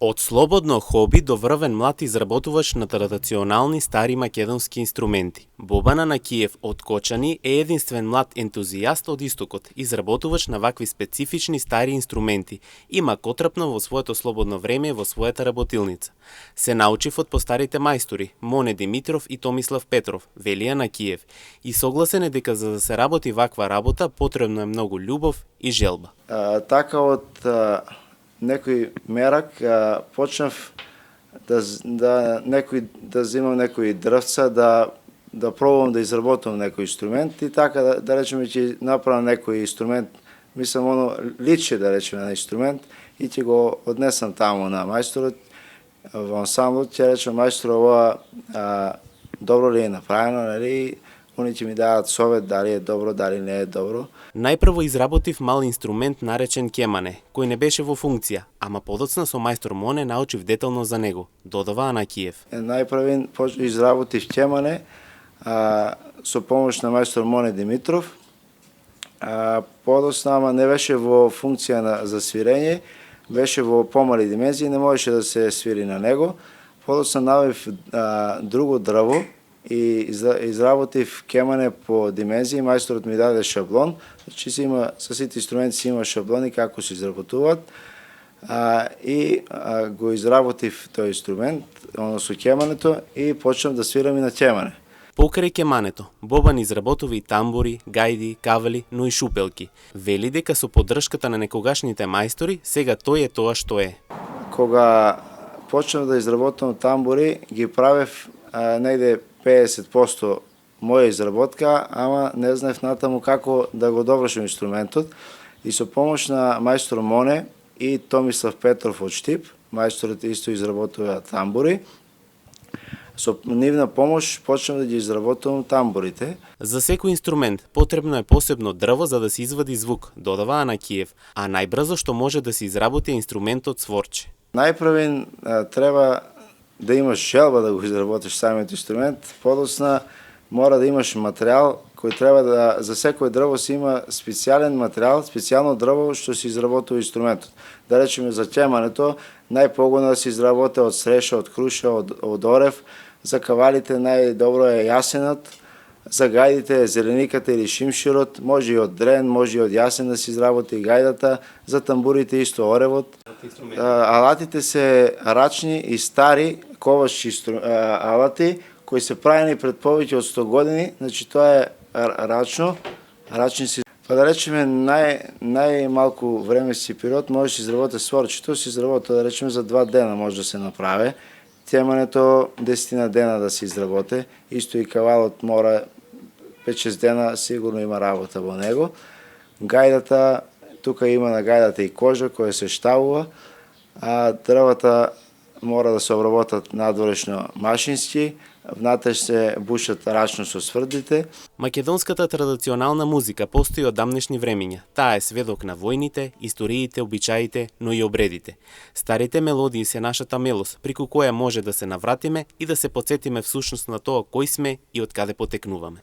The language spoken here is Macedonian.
Од слободно хоби до врвен млад изработувач на традиционални стари македонски инструменти. Бобана Накиев од Кочани е единствен млад ентузијаст од истокот, изработувач на вакви специфични стари инструменти и макотрапно во своето слободно време во својата работилница. Се научив од постарите мајстори, Моне Димитров и Томислав Петров, вели Накиев, и согласен е дека за да се работи ваква работа потребно е многу љубов и желба. Така од некој мерак почнав да земам некои дрвца, да пробувам да изработам некој инструмент и така да речеме ќе направам некој инструмент, мислам оно личи да речеме на инструмент и ќе го однесам таму на мајсторот во ансамблот, ќе речем мајстор ова добро ли е направено, нели? Они ќе ми дадат совет дали е добро, дали не е добро. Најпрво изработив мал инструмент наречен кемане, кој не беше во функција, ама подоцна со мајстор Моне научив детално за него, додава Накиев. Најпрво изработив кемане со помош на мајстор Моне Димитров. Подоцна, ама не беше во функција за свирење, беше во помали димензии, не можеше да се свири на него. Подоцна набавив друго дрво и изработив кемане по димензии, мајсторот ми даде шаблон, значи со сите инструменти си има шаблони како се изработуваат, и го изработив тој инструмент, со кемането, и почнав да свирам и на кемане. Покрај кемането, Бобан изработува и тамбури, гајди, кавели, но и шупелки. Вели дека со поддршката на некогашните мајстори, сега тој е тоа што е. Кога почнав да изработувам тамбури, ги правев негде 50% моја изработка, ама не знаев натаму како да го довршам инструментот. И со помош на мајстор Моне и Томислав Петров од Штип, мајсторот исто изработува тамбури, со нивна помош почнав да ги изработувам тамбурите. За секој инструмент потребно е посебно дрво за да се извади звук, додава Накиев, а најбрзо што може да се изработи инструментот сворче. Најпрвен треба да имаш желба да го изработиш самиот инструмент, подоцна мора да имаш материјал кој треба за секој дрво се има специјален материјал, специјално дрво што се изработува инструментот. Да речеме за кемането, најпогодно да се изработи од среша, од круша, од орев, за кавалите најдобро е јасенот, за гајдите зелениката или шимширот, може и од дрен, може и од јасен да се изработи гајдата, за тамбурите исто оревот. Алатите се рачни и стари ковачки алати кои се правени пред повеќе од 100 години, значи тоа е рачно, рачни се. Па да речеме најмалку временски период може да се изработи сворчето, се изработи да речеме за 2 дена може да се направи. Темането 10 дена да се изработи, исто и кавалот мора 5-6 дена сигурно има работа во него. Гајдата, тука има на гајдата и кожа која се штавува, а дрвата мора да се обработат надворешно машински, внатре се бушат рачно со сврдите. Македонската традиционална музика постои од дамнешни времиња. Таа е сведок на војните, историите, обичаите, но и обредите. Старите мелодии се нашата мелост, преку која може да се навратиме и да се потсетиме всушност на тоа кој сме и од каде потекнуваме.